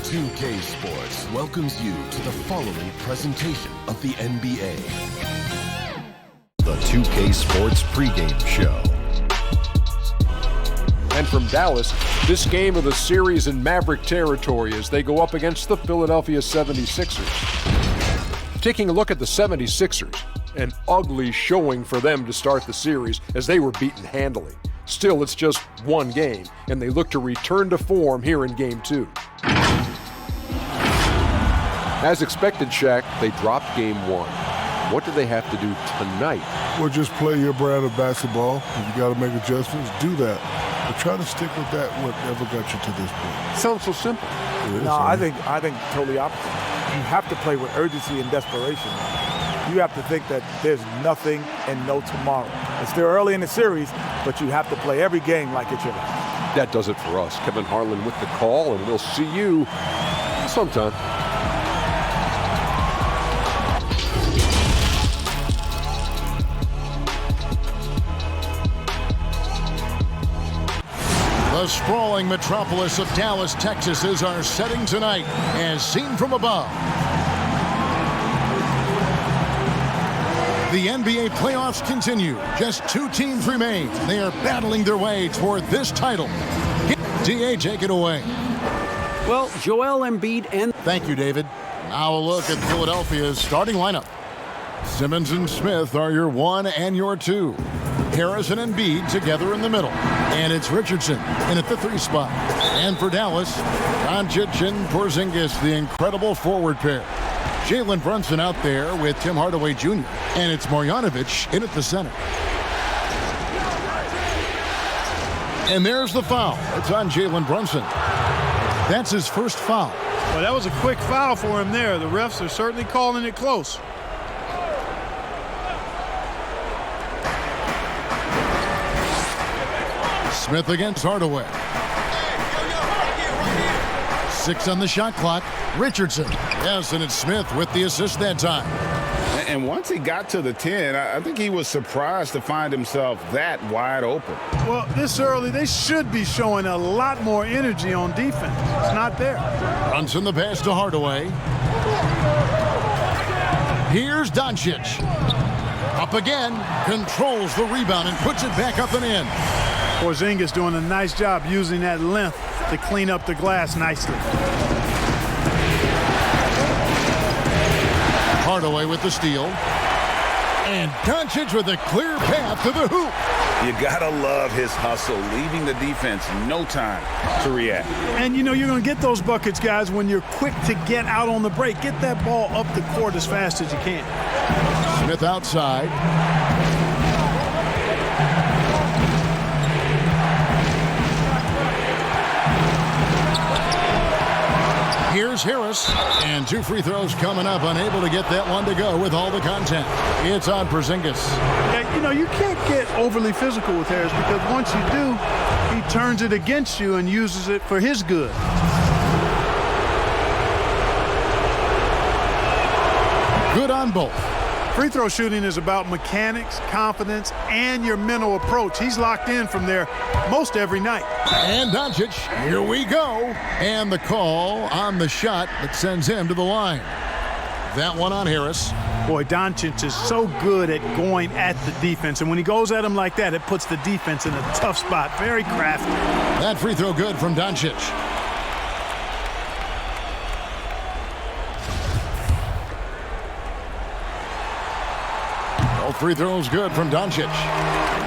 2K Sports welcomes you to the following presentation of the NBA. The 2K Sports pregame show. And from Dallas, this game of the series in Maverick territory as they go up against the Philadelphia 76ers. Taking a look at the 76ers, an ugly showing for them to start the series as they were beaten handily. Still, it's just one game, and they look to return to form here in Game 2. As expected, Shaq, they dropped Game 1. What do they have to do tonight? Well, just play your brand of basketball. If you got to make adjustments, do that. But try to stick with that, whatever got you to this point. Sounds so simple. No, I think totally opposite. You have to play with urgency and desperation. You have to think that there's nothing and no tomorrow. It's still early in the series, but you have to play every game like it's your last. That does it for us. Kevin Harlan with the call, and we'll see you sometime. The sprawling metropolis of Dallas, Texas is our setting tonight, as seen from above. The NBA playoffs continue. Just two teams remain. They are battling their way toward this title. DA, take it away. Well, Joel Embiid and... Thank you, David. Now a look at Philadelphia's starting lineup. Simmons and Smith are your 1 and your 2. Harris and Embiid together in the middle. And it's Richardson in at the 3 spot. And for Dallas, Doncic and Porzingis, the incredible forward pair. Jalen Brunson out there with Tim Hardaway Jr. And it's Marjanovic in at the center. And there's the foul. It's on Jalen Brunson. That's his first foul. Well, that was a quick foul for him there. The refs are certainly calling it close. Smith against Hardaway. 6 on the shot clock. Richardson. Yes, and it's Smith with the assist that time. And once he got to the 10, I think he was surprised to find himself that wide open. Well, this early, they should be showing a lot more energy on defense. It's not there. Brunson the pass to Hardaway. Here's Doncic. Up again. Controls the rebound and puts it back up and in. Porzingis doing a nice job using that length to clean up the glass nicely. Hardaway with the steal. And Doncic with a clear path to the hoop. You gotta love his hustle, leaving the defense no time to react. And you know you're going to get those buckets, guys, when you're quick to get out on the break. Get that ball up the court as fast as you can. Smith outside. Here's Harris, and 2 free throws coming up, unable to get that one to go with all the content. It's on Porzingis. Yeah, you know, you can't get overly physical with Harris because once you do, he turns it against you and uses it for his good. Good on both. Free throw shooting is about mechanics, confidence, and your mental approach. He's locked in from there most every night. And Doncic, here we go. And the call on the shot that sends him to the line. That one on Harris. Boy, Doncic is so good at going at the defense. And when he goes at him like that, it puts the defense in a tough spot. Very crafty. That free throw good from Doncic. Free throws good from Doncic.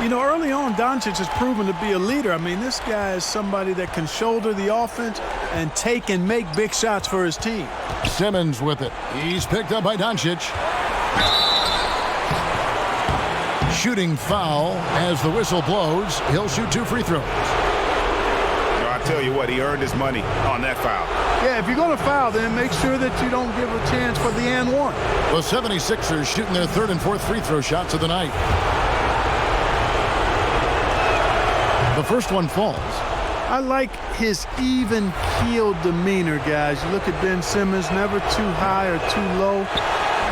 You know, early on, Doncic has proven to be a leader. I mean, this guy is somebody that can shoulder the offense and take and make big shots for his team. Simmons with it. He's picked up by Doncic. Shooting foul as the whistle blows. He'll shoot 2 free throws. I tell you what, he earned his money on that foul. Yeah, if you're going to foul, then make sure that you don't give a chance for the and one. The 76ers shooting their 3rd and 4th free throw shots of the night. The first one falls. I like his even-keeled demeanor, guys. You look at Ben Simmons, never too high or too low.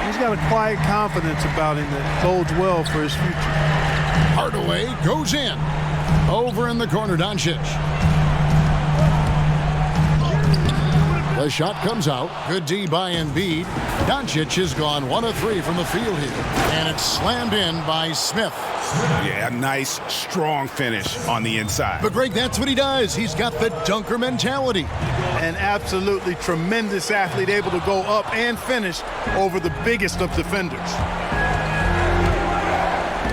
He's got a quiet confidence about him that bodes well for his future. Hardaway goes in. Over in the corner, Doncic. The shot comes out. Good D by Embiid. Doncic has gone 1 of 3 from the field here. And it's slammed in by Smith. Yeah, a nice, strong finish on the inside. But Greg, that's what he does. He's got the dunker mentality. An absolutely tremendous athlete, able to go up and finish over the biggest of defenders.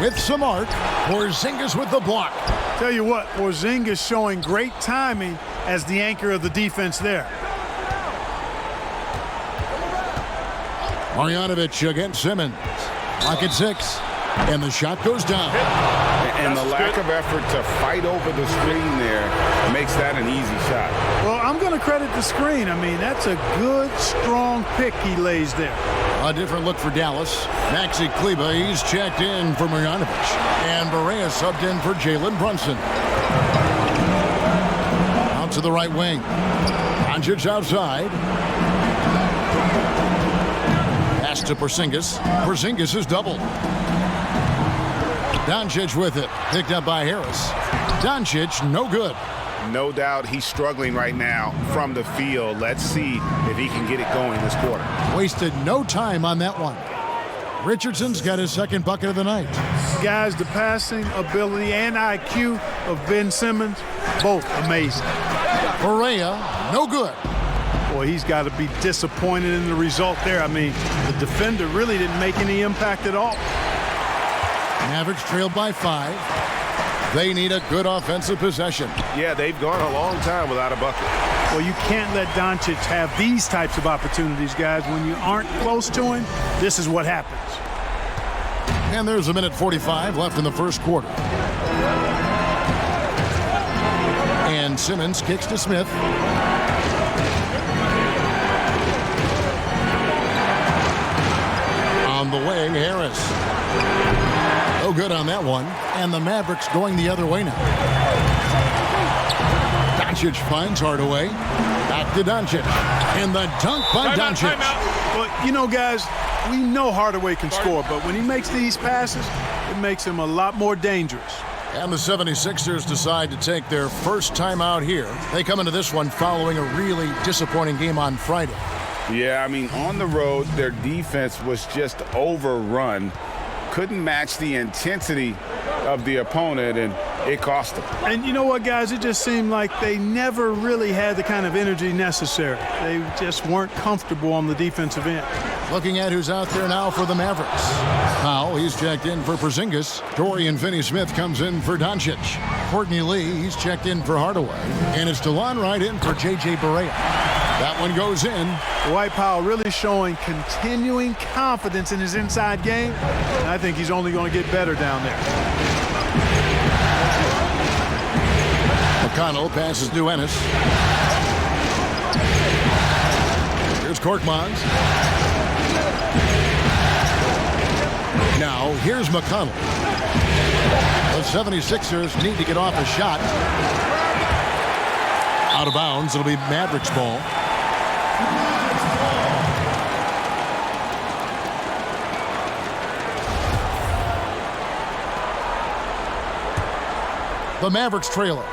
With some art, Porzingis with the block. Tell you what, Porzingis showing great timing as the anchor of the defense there. Marjanovic against Simmons. Lock at 6. And the shot goes down. And the lack of effort to fight over the screen there makes that an easy shot. Well, I'm going to credit the screen. I mean, that's a good, strong pick he lays there. A different look for Dallas. Maxi Kleber, he's checked in for Marjanovic. And Barea subbed in for Jalen Brunson. Out to the right wing. Doncic outside. Pass to Porzingis. Porzingis is doubled. Doncic with it. Picked up by Harris. Doncic, no good. No doubt he's struggling right now from the field. Let's see if he can get it going this quarter. Wasted no time on that one. Richardson's got his second bucket of the night. Guys, the passing ability and IQ of Ben Simmons, both amazing. Barea, no good. Boy, he's got to be disappointed in the result there. I mean, the defender really didn't make any impact at all. Mavericks trailed by 5. They need a good offensive possession. Yeah, they've gone a long time without a bucket. Well, you can't let Doncic have these types of opportunities, guys. When you aren't close to him, this is what happens. And there's 1:45 left in the first quarter. And Simmons kicks to Smith. On the wing, Harris. No good on that one. And the Mavericks going the other way now. Doncic finds Hardaway. Back to Doncic. And the dunk by Doncic. Well, you know, guys, we know Hardaway can score, but when he makes these passes, it makes him a lot more dangerous. And the 76ers decide to take their first time out here. They come into this one following a really disappointing game on Friday. Yeah, I mean, on the road, their defense was just overrun. Couldn't match the intensity of the opponent, and it cost them. And you know what, guys? It just seemed like they never really had the kind of energy necessary. They just weren't comfortable on the defensive end. Looking at who's out there now for the Mavericks. Powell, he's checked in for Porzingis. Dorian Finney-Smith comes in for Doncic. Courtney Lee, he's checked in for Hardaway. And it's DeLon Wright in for J.J. Barea. That one goes in. Dwight Powell really showing continuing confidence in his inside game. And I think he's only going to get better down there. McConnell passes to Ennis. Here's Korkmaz. Now, here's McConnell. The 76ers need to get off a shot. Out of bounds. It'll be Mavericks ball. The Mavericks trail it.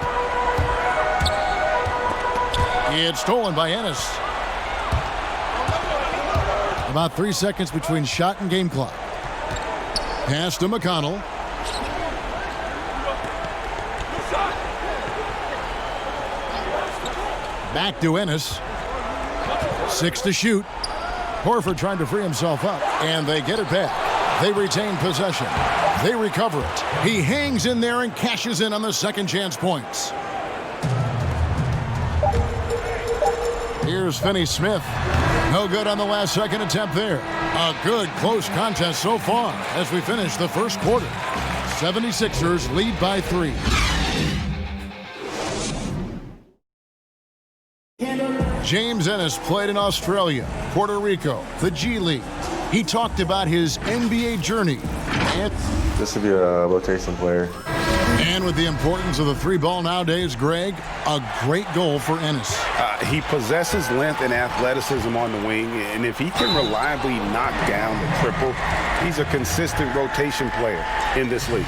It's stolen by Ennis. About 3 seconds between shot and game clock. Pass to McConnell. Back to Ennis. 6 to shoot. Horford trying to free himself up. And they get it back. They retain possession. They recover it. He hangs in there and cashes in on the second chance points. Here's Finney-Smith. No good on the last second attempt there. A good close contest so far as we finish the first quarter. 76ers lead by 3. James Ennis played in Australia, Puerto Rico, the G League. He talked about his NBA journey. This would be a rotation player. And with the importance of the 3-ball nowadays, Greg, a great goal for Ennis. He possesses length and athleticism on the wing, and if he can reliably knock down the triple, he's a consistent rotation player in this league.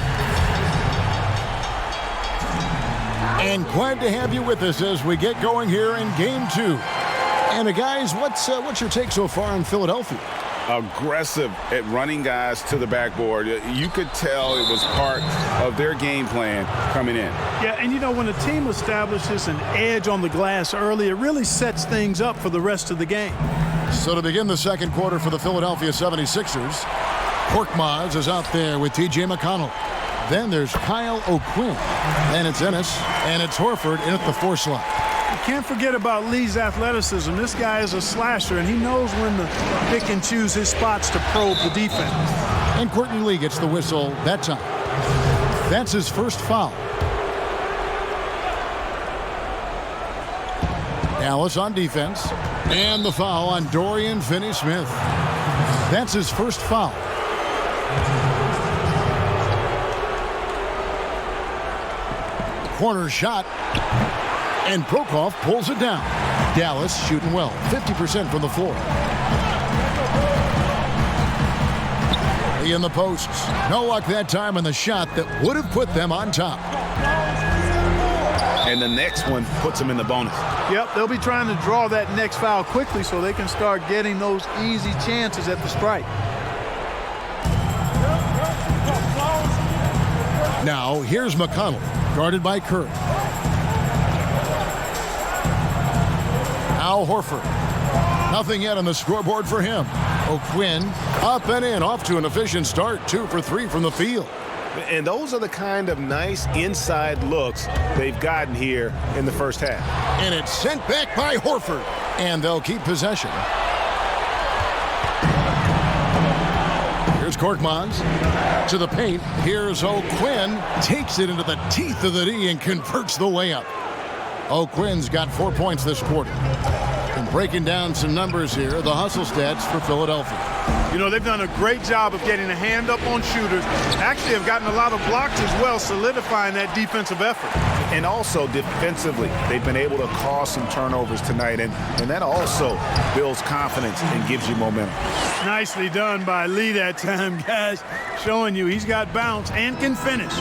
And glad to have you with us as we get going here in Game 2. And guys, what's your take so far on Philadelphia? Aggressive at running guys to the backboard. You could tell it was part of their game plan coming in. Yeah, and when a team establishes an edge on the glass early, it really sets things up for the rest of the game. So to begin the second quarter for the Philadelphia 76ers, Korkmaz is out there with T.J. McConnell. Then there's Kyle O'Quinn. Then it's Ennis, and it's Horford in at the 4 slot. You can't forget about Lee's athleticism. This guy is a slasher, and he knows when to pick and choose his spots to probe the defense. And Courtney Lee gets the whistle that time. That's his first foul. Dallas on defense. And the foul on Dorian Finney-Smith. That's his first foul. Corner shot. And Prokop pulls it down. Dallas shooting well, 50% from the floor. Lee in the posts. No luck that time on the shot that would have put them on top. And the next one puts them in the bonus. Yep, they'll be trying to draw that next foul quickly so they can start getting those easy chances at the strike. Now, here's McConnell, guarded by Kerr. Al Horford. Nothing yet on the scoreboard for him. O'Quinn up and in, off to an efficient start. 2 for 3 from the field. And those are the kind of nice inside looks they've gotten here in the first half. And it's sent back by Horford. And they'll keep possession. Here's Korkmaz to the paint. Here's O'Quinn. Takes it into the teeth of the D and converts the layup. O'Quinn's got 4 points this quarter. And breaking down some numbers here, the hustle stats for Philadelphia. They've done a great job of getting a hand up on shooters. Actually have gotten a lot of blocks as well, solidifying that defensive effort. And also defensively, they've been able to cause some turnovers tonight, and that also builds confidence and gives you momentum. Nicely done by Lee that time, guys. Showing you he's got bounce and can finish.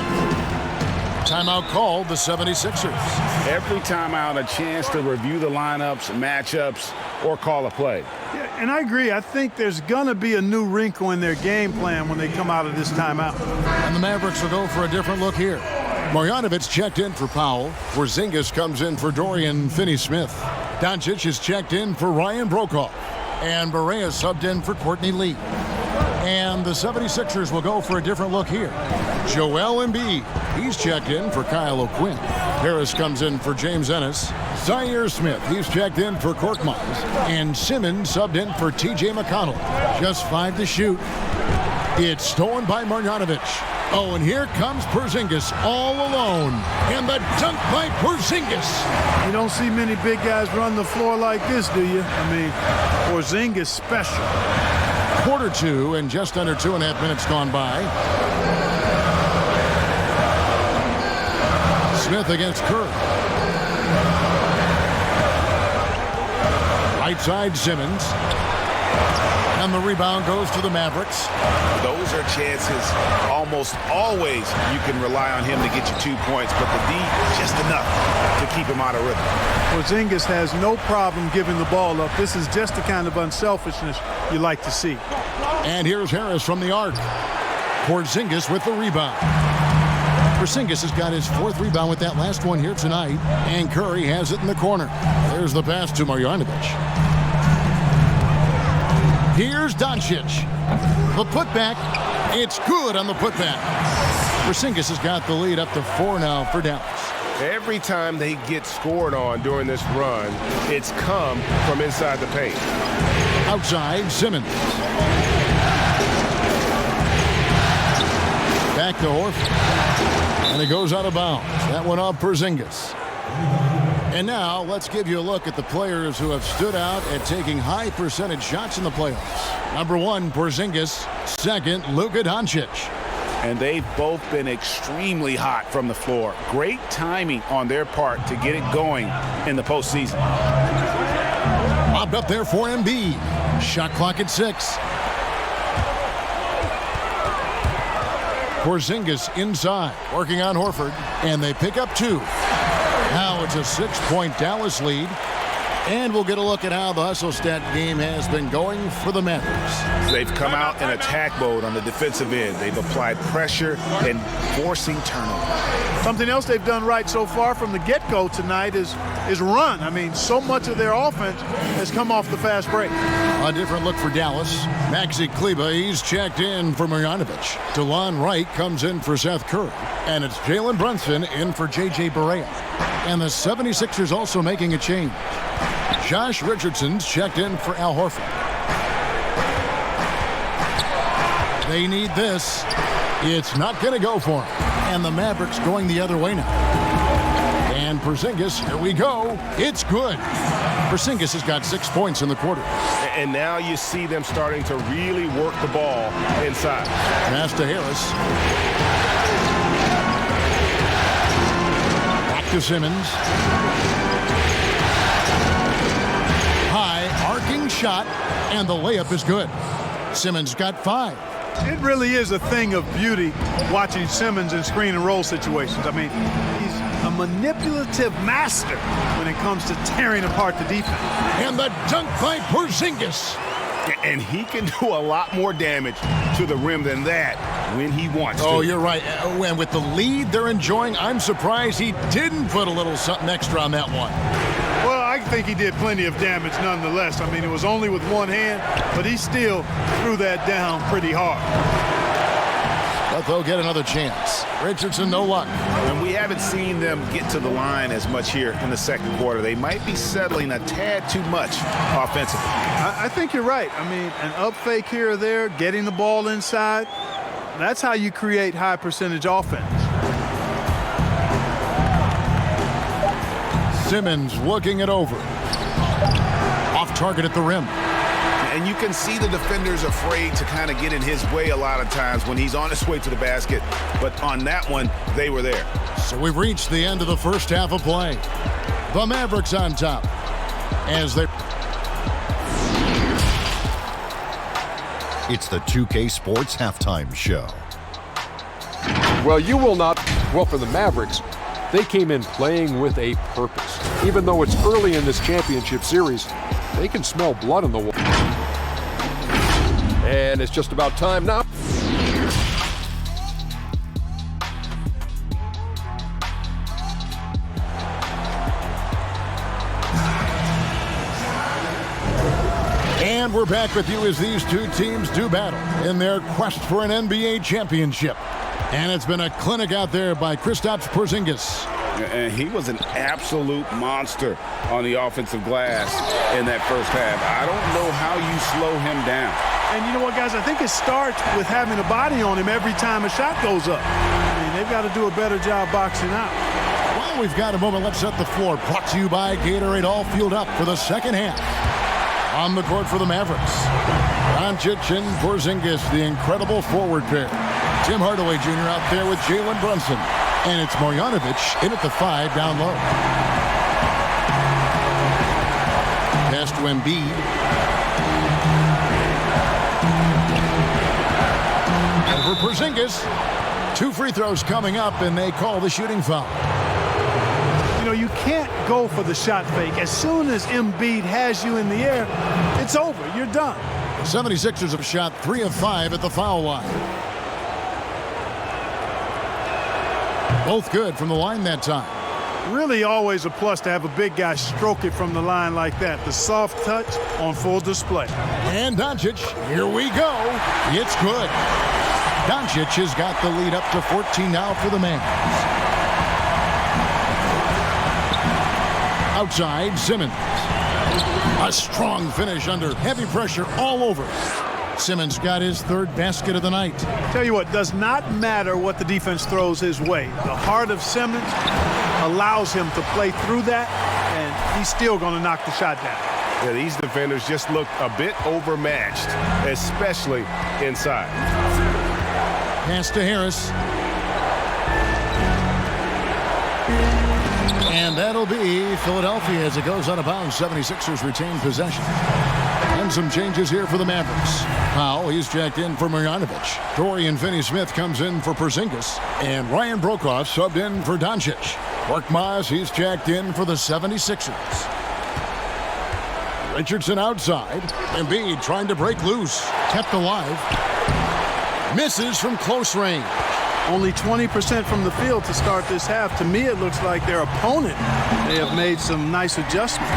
Timeout called, the 76ers. Every timeout, a chance to review the lineups, matchups, or call a play. Yeah, and I agree. I think there's going to be a new wrinkle in their game plan when they come out of this timeout. And the Mavericks will go for a different look here. Marjanovic checked in for Powell. Porzingis comes in for Dorian Finney-Smith. Doncic is checked in for Ryan Brokoff. And Barea subbed in for Courtney Lee. And the 76ers will go for a different look here. Joel Embiid, he's checked in for Kyle O'Quinn. Harris comes in for James Ennis. Zaire Smith, he's checked in for Korkmaz. And Simmons subbed in for T.J. McConnell. Just 5 to shoot. It's stolen by Marjanovic. Oh, and here comes Porzingis all alone. And the dunk by Porzingis. You don't see many big guys run the floor like this, do you? Porzingis special. Quarter 2 and just under 2.5 minutes gone by. Smith against Kerr. Right side Simmons. And the rebound goes to the Mavericks. Those are chances almost always you can rely on him to get you 2 points, but the D just enough to keep him out of rhythm. Porzingis has no problem giving the ball up. This is just the kind of unselfishness you like to see. And here's Harris from the arc. Porzingis with the rebound. Porzingis has got his 4th rebound with that last one here tonight. And Curry has it in the corner. There's the pass to Marjanovic. Here's Doncic. The putback. It's good on the putback. Porzingis has got the lead up to 4 now for Dallas. Every time they get scored on during this run, it's come from inside the paint. Outside, Simmons. Back to Horford. And it goes out of bounds. That one off Porzingis. And now let's give you a look at the players who have stood out at taking high percentage shots in the playoffs. Number 1, Porzingis. 2nd, Luka Doncic. And they've both been extremely hot from the floor. Great timing on their part to get it going in the postseason. Lobbed up there for Embiid. Shot clock at 6. Porzingis inside, working on Horford, and they pick up 2. Now it's a 6-point Dallas lead. And we'll get a look at how the hustle stat game has been going for the Mavericks. They've come out in attack mode on the defensive end. They've applied pressure and forcing turnovers. Something else they've done right so far from the get-go tonight is run. I mean, so much of their offense has come off the fast break. A different look for Dallas. Maxi Kleber, he's checked in for Marjanovic. DeLon Wright comes in for Seth Curry. And it's Jalen Brunson in for J.J. Barea. And the 76ers also making a change. Josh Richardson's checked in for Al Horford. They need this. It's not going to go for him. And the Mavericks going the other way now. And Porzingis, here we go. It's good. Porzingis has got 6 points in the quarter. And now you see them starting to really work the ball inside. Pass to Harris. Back to Simmons. High, arcing shot, and the layup is good. Simmons got 5. It really is a thing of beauty watching Simmons in screen and roll situations. I mean, he's a manipulative master when it comes to tearing apart the defense. And the dunk by Porzingis. And he can do a lot more damage to the rim than that when he wants to. Oh, you're right. And with the lead they're enjoying, I'm surprised he didn't put a little something extra on that one. Well, I think he did plenty of damage nonetheless. I mean, it was only with one hand, but he still threw that down pretty hard. But they'll get another chance. Richardson, no luck. And we haven't seen them get to the line as much here in the second quarter. They might be settling a tad too much offensively. I think you're right. I mean, an up fake here or there, getting the ball inside, that's how you create high percentage offense. Simmons looking it over. Off target at the rim. And you can see the defenders afraid to kind of get in his way a lot of times when he's on his way to the basket. But on that one, they were there. So we've reached the end of the first half of play. The Mavericks on top as they... It's the 2K Sports Halftime Show. Well, you will not. Well, for the Mavericks, they came in playing with a purpose. Even though it's early in this championship series, they can smell blood in the water. And it's just about time now. And we're back with you as these two teams do battle in their quest for an NBA championship. And it's been a clinic out there by Kristaps Porzingis. And he was an absolute monster on the offensive glass in that first half. I don't know how you slow him down. And you know what, guys? I think it starts with having a body on him every time a shot goes up. I mean, they've got to do a better job boxing out. Well, we've got a moment. Let's set the floor. Brought to you by Gatorade. All fueled up for the second half. On the court for the Mavericks, Doncic and Porzingis, the incredible forward pair. Tim Hardaway Jr. out there with Jalen Brunson. And it's Marjanovic in at the 5 down low. Pass to Embiid. Over Porzingis. 2 free throws coming up, and they call the shooting foul. You know, you can't go for the shot fake. As soon as Embiid has you in the air, it's over. You're done. 76ers have shot 3 of 5 at the foul line. Both good from the line that time. Really always a plus to have a big guy stroke it from the line like that. The soft touch on full display. And Doncic, here we go. It's good. Doncic has got the lead up to 14 now for the Mavs. Outside, Simmons. A strong finish under heavy pressure all over. Simmons got his 3rd basket of the night. Tell you what, does not matter what the defense throws his way. The heart of Simmons allows him to play through that, and he's still going to knock the shot down. Yeah, these defenders just look a bit overmatched, especially inside. Pass to Harris. And that'll be Philadelphia as it goes out of bounds. 76ers retain possession. And some changes here for the Mavericks. Powell, he's checked in for Marjanovic. Dorian Finney-Smith comes in for Porzingis. And Ryan Brokoff subbed in for Doncic. Korkmaz, he's checked in for the 76ers. Richardson outside. Embiid trying to break loose. Kept alive. Misses from close range. Only 20% from the field to start this half. To me, it looks like their opponent may have made some nice adjustments.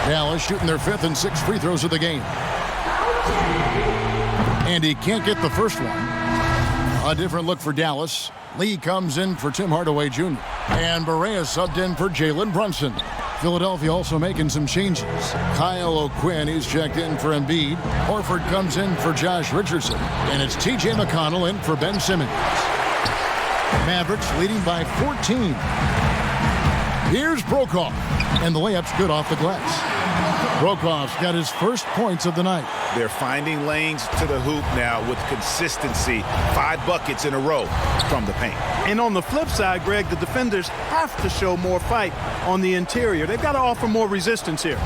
Dallas shooting their 5th and 6th free throws of the game. And he can't get the first one. A different look for Dallas. Lee comes in for Tim Hardaway Jr. And Barea subbed in for Jalen Brunson. Philadelphia also making some changes. Kyle O'Quinn, he's checked in for Embiid. Horford comes in for Josh Richardson. And it's T.J. McConnell in for Ben Simmons. Mavericks leading by 14. Here's Brokaw. And the layup's good off the glass. Brokaw's got his first points of the night. They're finding lanes to the hoop now with consistency. 5 buckets in a row from the paint. And on the flip side, Greg, the defenders have to show more fight on the interior. They've got to offer more resistance here.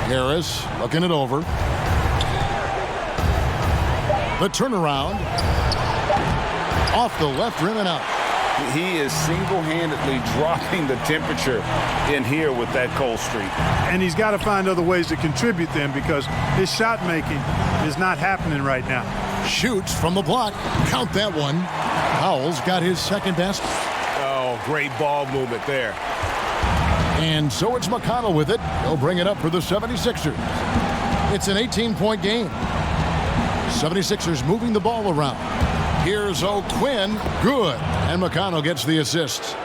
Harris looking it over. The turnaround. Off the left rim and out. He is single-handedly dropping the temperature in here with that cold streak. And he's got to find other ways to contribute then, because his shot making is not happening right now. Shoots from the block. Count that one. Powell's got his second basket. Oh, great ball movement there. And so it's McConnell with it. He'll bring it up for the 76ers. It's an 18-point game. 76ers moving the ball around. Here's O'Quinn. Good. And McConnell gets the assist.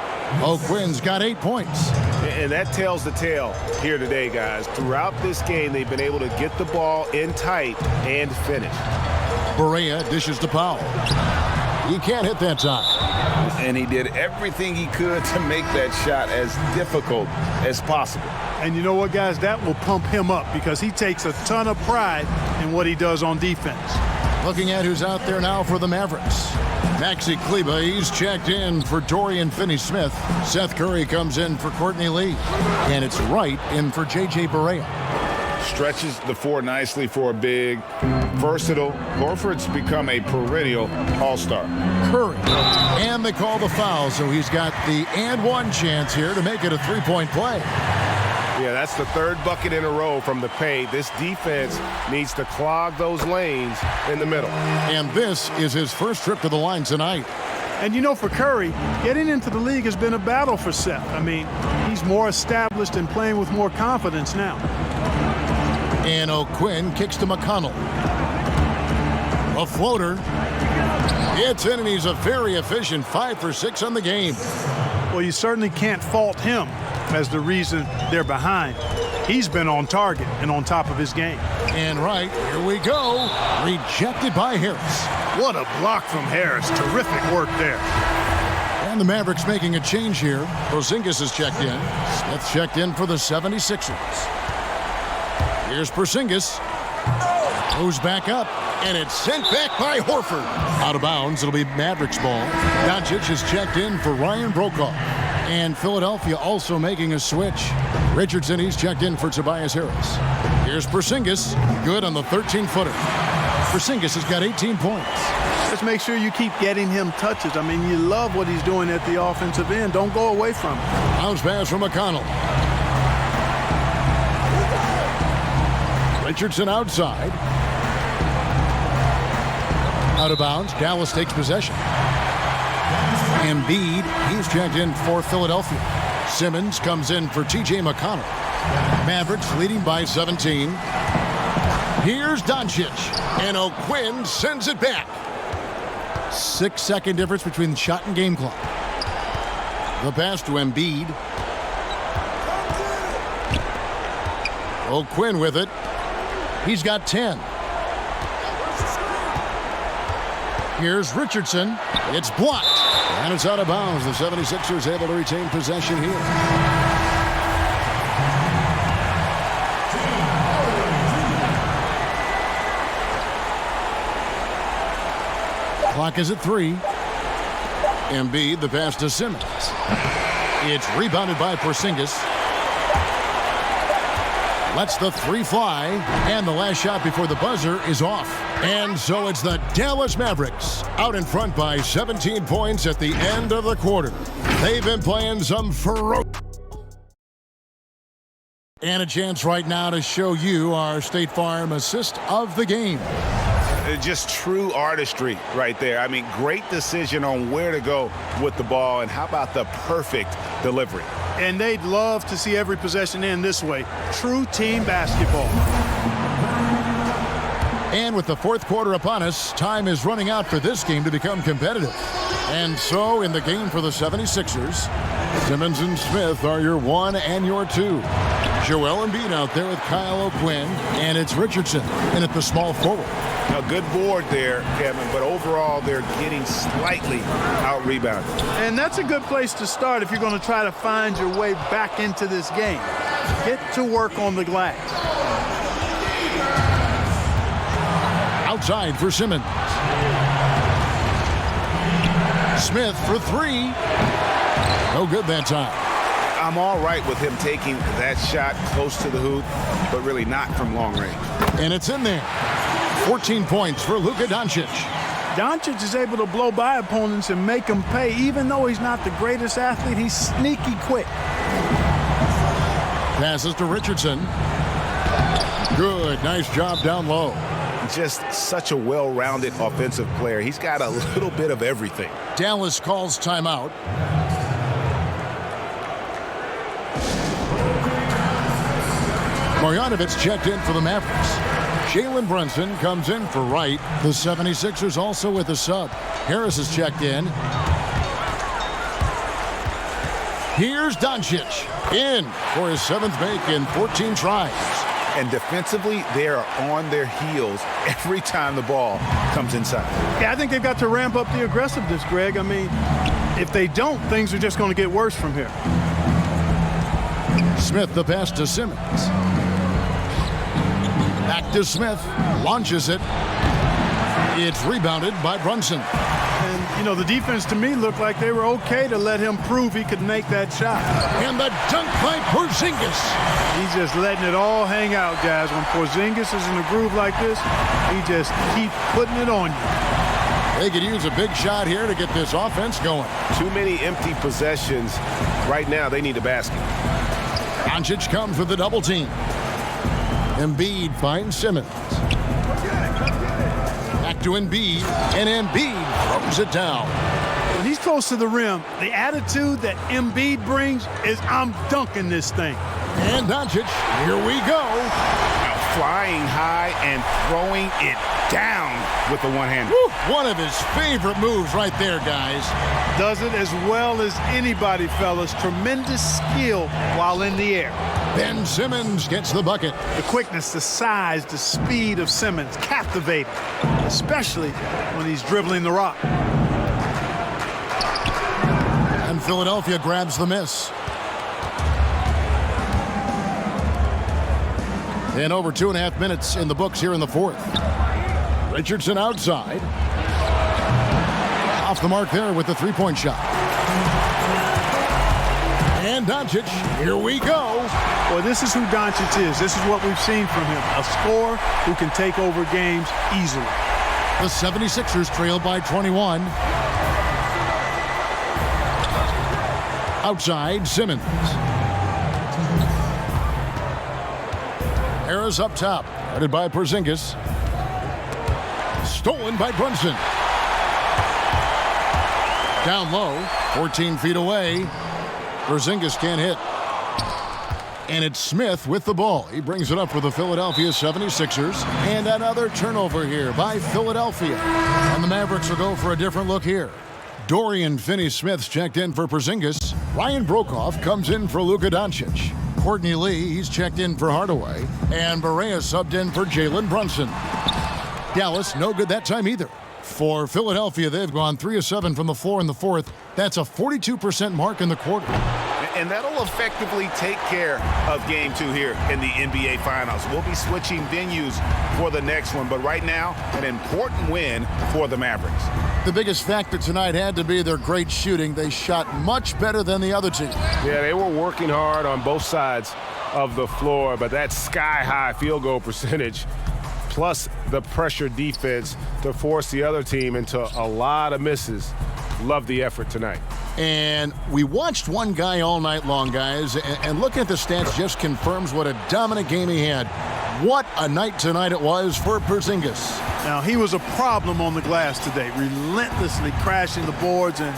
O'Quinn's got 8 points. And that tells the tale here today, guys. Throughout this game, they've been able to get the ball in tight and finish. Barea dishes to Powell. He can't hit that time. And he did everything he could to make that shot as difficult as possible. And you know what, guys? That will pump him up because he takes a ton of pride in what he does on defense. Looking at who's out there now for the Mavericks. Maxi Kleber, he's checked in for Dorian Finney-Smith. Seth Curry comes in for Courtney Lee. And it's Wright in for J.J. Barea. Stretches the floor nicely for a big, versatile. Horford's become a perennial all-star. Curry. And they call the foul, so he's got the and one chance here to make it a three-point play. Yeah, that's the 3rd bucket in a row from the paint. This defense needs to clog those lanes in the middle. And this is his first trip to the line tonight. And you know, for Curry, getting into the league has been a battle for Seth. I mean, he's more established and playing with more confidence now. And O'Quinn kicks to McConnell. A floater. It's in, and he's a very efficient 5 for 6 on the game. Well, you certainly can't fault him as the reason they're behind. He's been on target and on top of his game. And right, here we go. Rejected by Harris. What a block from Harris. Terrific work there. And the Mavericks making a change here. Porzingis is checked in. Smith checked in for the 76ers. Here's Porzingis. Goes back up. And it's sent back by Horford. Out of bounds. It'll be Mavericks ball. Doncic is checked in for Ryan Brokaw. And Philadelphia also making a switch. Richardson, he's checked in for Tobias Harris. Here's Porzingis. Good on the 13-footer. Porzingis has got 18 points. Just make sure you keep getting him touches. I mean, you love what he's doing at the offensive end. Don't go away from him. Bounce pass from McConnell. Richardson outside. Out of bounds. Dallas takes possession. Embiid, he's checked in for Philadelphia. Simmons comes in for T.J. McConnell. Mavericks leading by 17. Here's Doncic. And O'Quinn sends it back. 6-second difference between the shot and game clock. The pass to Embiid. O'Quinn with it. He's got 10. Here's Richardson. It's blocked. And it's out of bounds. The 76ers able to retain possession here. Clock is at 3. Embiid, the pass to Simmons. It's rebounded by Porzingis. lets the three fly, and the last shot before the buzzer is off. And so it's the Dallas Mavericks out in front by 17 points at the end of the quarter. They've been playing some ferocious. And a chance right now to show you our State Farm assist of the game. Just true artistry right there. I mean, great decision on where to go with the ball, and how about the perfect delivery? And they'd love to see every possession end this way. True team basketball. And with the fourth quarter upon us, time is running out for this game to become competitive. And so in the game for the 76ers, Simmons and Smith are your 1 and your 2. Joel Embiid out there with Kyle O'Quinn, and it's Richardson in at the small forward. A good board there, Kevin, but overall they're getting slightly out-rebounded. And that's a good place to start if you're going to try to find your way back into this game. Get to work on the glass. Outside for Simmons. Smith for three. No good that time. I'm all right with him taking that shot close to the hoop, but really not from long range. And it's in there. 14 points for Luka Doncic. Doncic is able to blow by opponents and make them pay. Even though he's not the greatest athlete, he's sneaky quick. Passes to Richardson. Good, nice job down low. Just such a well-rounded offensive player. He's got a little bit of everything. Dallas calls timeout. Marjanovic checked in for the Mavericks. Jalen Brunson comes in for Wright. The 76ers also with a sub. Harris is checked in. Here's Doncic in for his 7th make in 14 tries. And defensively, they are on their heels every time the ball comes inside. Yeah, I think they've got to ramp up the aggressiveness, Greg. I mean, if they don't, things are just going to get worse from here. Smith the pass to Simmons. Back to Smith. Launches it. It's rebounded by Brunson. And, you know, the defense to me looked like they were okay to let him prove he could make that shot. And the dunk by Porzingis. He's just letting it all hang out, guys. When Porzingis is in a groove like this, he just keeps putting it on you. They could use a big shot here to get this offense going. Too many empty possessions. Right now, they need a basket. Doncic comes with the double team. Embiid finds Simmons. Back to Embiid, and Embiid throws it down. When he's close to the rim, the attitude that Embiid brings is, I'm dunking this thing. And Doncic, here we go. Now flying high and throwing it down with the one-hander. One of his favorite moves right there, guys. Does it as well as anybody, fellas. Tremendous skill while in the air. Ben Simmons gets the bucket. The quickness, the size, the speed of Simmons, captivating, especially when he's dribbling the rock. And Philadelphia grabs the miss. And over 2.5 minutes in the books here in the fourth. Richardson outside. Off the mark there with the three-point shot. And Doncic, here we go. Boy, this is who Doncic is. This is what we've seen from him. A scorer who can take over games easily. The 76ers trail by 21. Outside, Simmons. Harris up top, guarded by Porzingis. Stolen by Brunson. Down low, 14 feet away. Porzingis can't hit. And it's Smith with the ball. He brings it up for the Philadelphia 76ers. And another turnover here by Philadelphia. And the Mavericks will go for a different look here. Dorian Finney-Smith's checked in for Porzingis. Ryan Brokoff comes in for Luka Doncic. Courtney Lee, he's checked in for Hardaway. And Barea subbed in for Jalen Brunson. Dallas, no good that time either. For Philadelphia, they've gone 3 of 7 from the floor in the fourth. That's a 42% mark in the quarter. And that'll effectively take care of Game 2 here in the NBA Finals. We'll be switching venues for the next one, but right now, an important win for the Mavericks. The biggest factor tonight had to be their great shooting. They shot much better than the other team. Yeah, they were working hard on both sides of the floor, but that sky-high field goal percentage plus the pressure defense to force the other team into a lot of misses. Love the effort tonight. And we watched one guy all night long, guys, and looking at the stats just confirms what a dominant game he had. What a night tonight it was for Porzingis. Now, he was a problem on the glass today, relentlessly crashing the boards and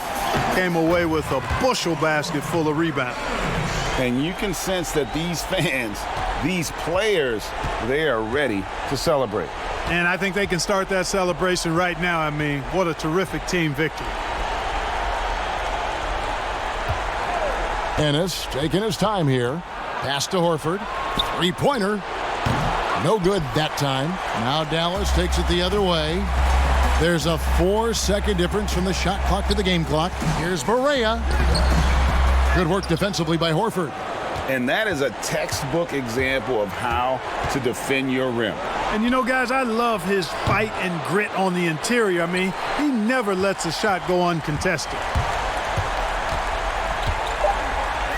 came away with a bushel basket full of rebounds. And you can sense that these fans, these players, they are ready to celebrate. And I think they can start that celebration right now. I mean, what a terrific team victory. Ennis taking his time here. Pass to Horford. Three-pointer. No good that time. Now Dallas takes it the other way. There's a 4-second difference from the shot clock to the game clock. Here's Barea. Good work defensively by Horford. And that is a textbook example of how to defend your rim. And you know, guys, I love his fight and grit on the interior. I mean, he never lets a shot go uncontested.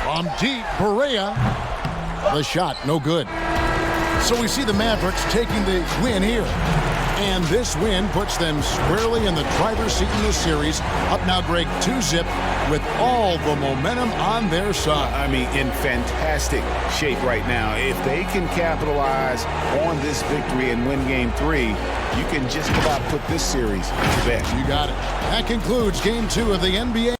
From deep, Barea. The shot, no good. So we see the Mavericks taking the win here. And this win puts them squarely in the driver's seat in this series. Up now, Greg, 2-zip with all the momentum on their side. I mean, in fantastic shape right now. If they can capitalize on this victory and win Game 3, you can just about put this series to bed. You got it. That concludes Game 2 of the NBA